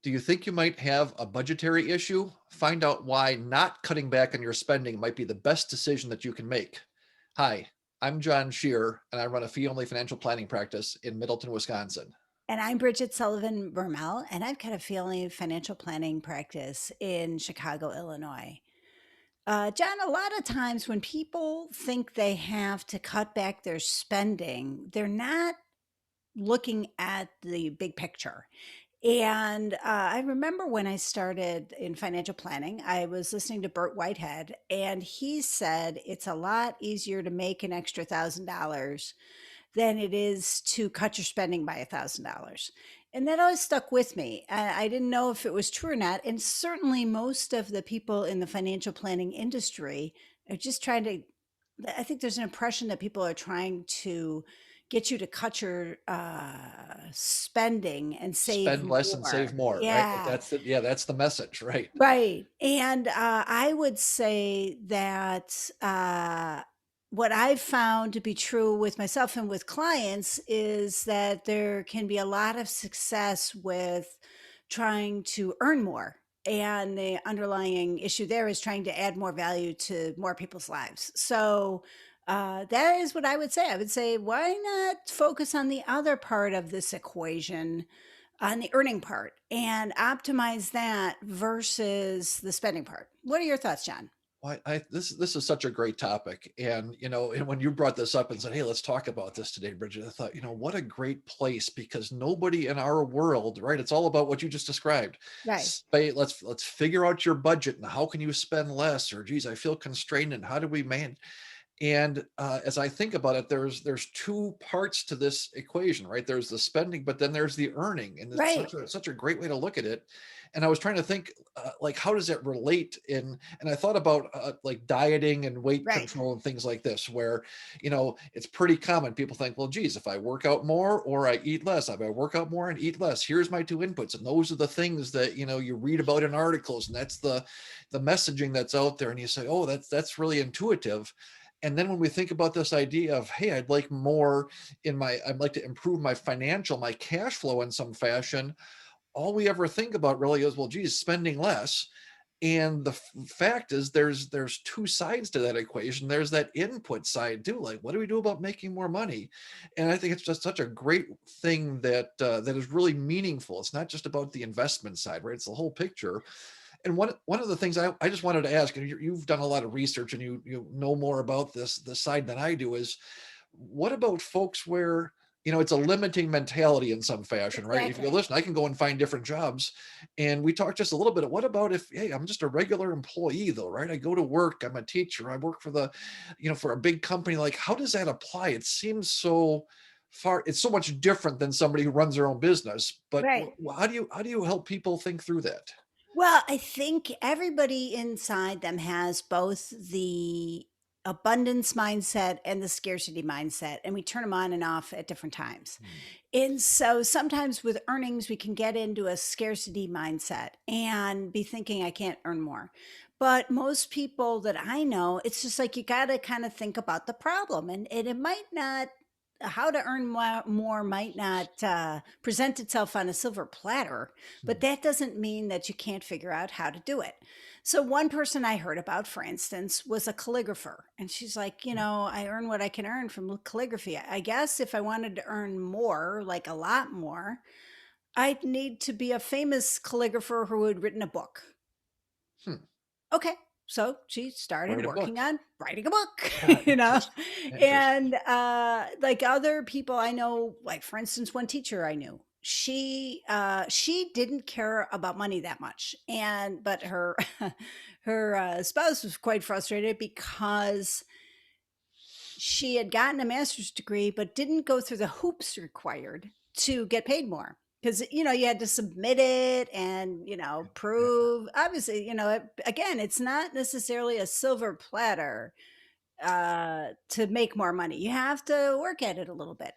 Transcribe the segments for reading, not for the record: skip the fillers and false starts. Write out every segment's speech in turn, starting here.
Do you think you might have a budgetary issue? Find out why not cutting back on your spending might be the best decision that you can make. Hi, I'm John Scherer, and I run a fee-only financial planning practice in Middleton, Wisconsin. And I'm Bridget Sullivan Mermel, and I've got a feeling financial planning practice in Chicago, Illinois. John, a lot of times when people think they have to cut back their spending, they're not looking at the big picture. And I remember when I started in financial planning, I was listening to Burt Whitehead, and he said it's a lot easier to make an extra $1,000 than it is to cut your spending by $1,000. And that always stuck with me. I didn't know if it was true or not. And certainly, most of the people in the financial planning industry are just trying to. I think there's an impression that people are trying to get you to cut your spending and save Spend less and more. save more, right? Yeah. That's the message, right? Right. And I would say that what I've found to be true with myself and with clients is that there can be a lot of success with trying to earn more. And the underlying issue there is trying to add more value to more people's lives. So that is what I would say. I would say, why not focus on the other part of this equation, on the earning part, and optimize that versus the spending part? What are your thoughts, John? Well, this is such a great topic, and and when you brought this up and said, "Hey, let's talk about this today, Bridget," I thought, what a great place because nobody in our world, right? It's all about what you just described. Right. Let's figure out your budget and how can you spend less, or geez, I feel constrained, and how do we manage? And as I think about it, there's two parts to this equation, right? There's the spending, but then there's the earning, and it's Right. such a great way to look at it. And I was trying to think, like, how does it relate in? And I thought about like dieting and weight Right. control and things like this, where it's pretty common. People think, well, geez, if I work out more or I eat less, if I work out more and eat less, here's my two inputs, and those are the things that you read about in articles, and that's the messaging that's out there, and you say, oh, that's really intuitive. And then when we think about this idea of, hey, I'd like to improve my cash flow in some fashion, all we ever think about really is, well, geez, spending less. And the fact is, there's two sides to that equation. There's that input side too. Like, what do we do about making more money? And I think it's just such a great thing that is really meaningful. It's not just about the investment side, right? It's the whole picture. And one of the things I just wanted to ask, and you've done a lot of research and you know more about this side than I do, is what about folks where it's a limiting mentality in some fashion, right? If you go, Exactly. listen, I can go and find different jobs. And we talked just a little bit. What about if, hey, I'm just a regular employee though, right? I go to work, I'm a teacher, I work for for a big company. Like, how does that apply? It seems so far, it's so much different than somebody who runs their own business. But Right. how do you help people think through that? Well, I think everybody inside them has both the abundance mindset and the scarcity mindset, and we turn them on and off at different times. Hmm. And so sometimes with earnings, we can get into a scarcity mindset and be thinking, I can't earn more. But most people that I know, it's just like you got to kind of think about the problem, and it might not. How to earn more might not present itself on a silver platter, but Hmm. that doesn't mean that you can't figure out how to do it. So, one person I heard about, for instance, was a calligrapher. And she's like, I earn what I can earn from calligraphy. I guess if I wanted to earn more, like a lot more, I'd need to be a famous calligrapher who had written a book. Hmm. Okay. So she started Write a working book. on writing a book, Ah, you know, interesting. Interesting. and like other people I know, like for instance, one teacher I knew, she didn't care about money that much, and but her her spouse was quite frustrated because she had gotten a master's degree but didn't go through the hoops required to get paid more, because you had to submit it and Yeah. prove, obviously, again, it's not necessarily a silver platter to make more money. You have to work at it a little bit.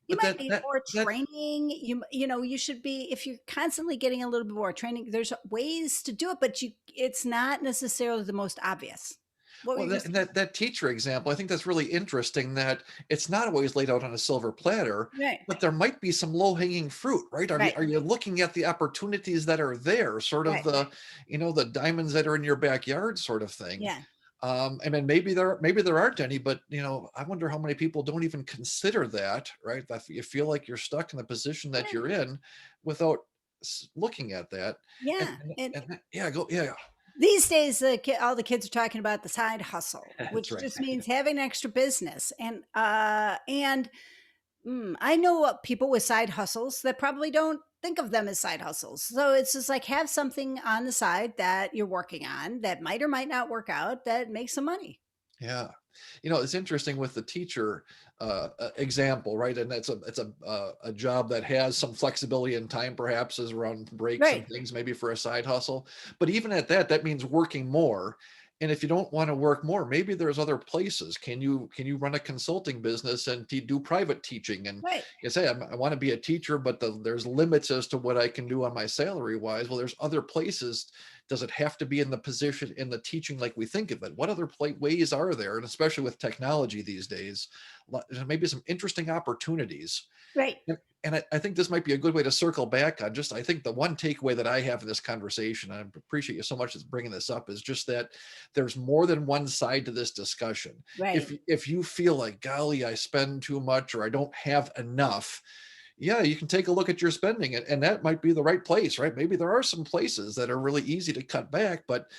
You But might that need that more that training. You should be, if you're constantly getting a little bit more training, there's ways to do it, but it's not necessarily the most obvious. What were Well, you going that, to and say? that teacher example, I think that's really interesting that it's not always laid out on a silver platter, Right. but there might be some low-hanging fruit, right? Right. Are you looking at the opportunities that are there, sort of Right. the, the diamonds that are in your backyard sort of thing? Yeah. And then maybe there aren't any, but I wonder how many people don't even consider that, right? That you feel like you're stuck in the position that Yeah. you're in without looking at that. And, Yeah. and, And and that- yeah, go, yeah, these days, all the kids are talking about the side hustle, that's which right. just means having extra business. I know people with side hustles that probably don't think of them as side hustles. So it's just like have something on the side that you're working on that might or might not work out that makes some money. Yeah. It's interesting with the teacher example, right? And it's a job that has some flexibility in time, perhaps as around breaks Right. and things, maybe for a side hustle. But even at that, that means working more. And if you don't want to work more, maybe there's other places. Can you run a consulting business and do private teaching? And Right. you say, I want to be a teacher, but there's limits as to what I can do on my salary wise. Well, there's other places. Does it have to be in the position in the teaching like we think of it? What other ways are there? And especially with technology these days, there's maybe some interesting opportunities. Right. And I think this might be a good way to circle back on just, I think the one takeaway that I have in this conversation, and I appreciate you so much as bringing this up, is just that there's more than one side to this discussion. Right. If you feel like, golly, I spend too much or I don't have enough, yeah, you can take a look at your spending, and that might be the right place, right? Maybe there are some places that are really easy to cut back, but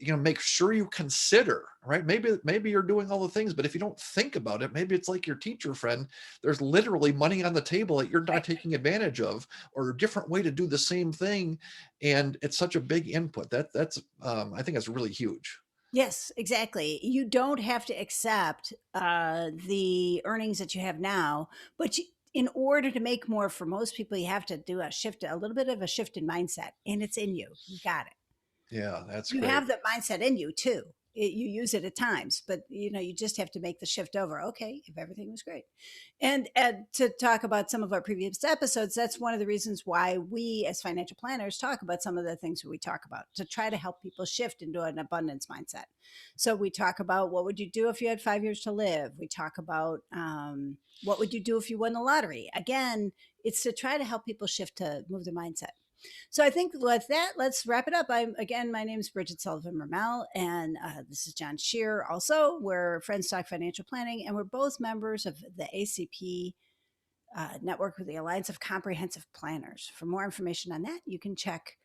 make sure you consider, right? Maybe you're doing all the things, but if you don't think about it, maybe it's like your teacher friend. There's literally money on the table that you're not Right. taking advantage of, or a different way to do the same thing, and it's such a big input. That's I think that's really huge. Yes, exactly. You don't have to accept the earnings that you have now, but in order to make more for most people, you have to do a little bit of a shift in mindset, and it's in you. You got it. Yeah, that's You great. have that mindset in you too. You use it at times, but you just have to make the shift over. Okay, if everything was great, and to talk about some of our previous episodes, that's one of the reasons why we, as financial planners, talk about some of the things that we talk about to try to help people shift into an abundance mindset. So we talk about what would you do if you had 5 years to live. We talk about what would you do if you won the lottery. Again, it's to try to help people shift to move their mindset. So I think with that, let's wrap it up. My name is Bridget Sullivan Mermel, and this is John Scherer. Also, we're Friends Talk Financial Planning, and we're both members of the ACP network with the Alliance of Comprehensive Planners. For more information on that, you can check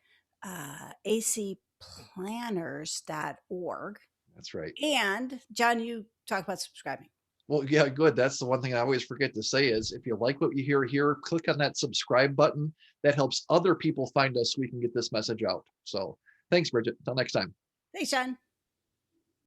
acplanners.org. That's right. And John, you talk about subscribing. Well, yeah, good. That's the one thing I always forget to say is if you like what you hear here, click on that subscribe button. That helps other people find us so we can get this message out. So thanks, Bridget. Until next time. Thanks, John.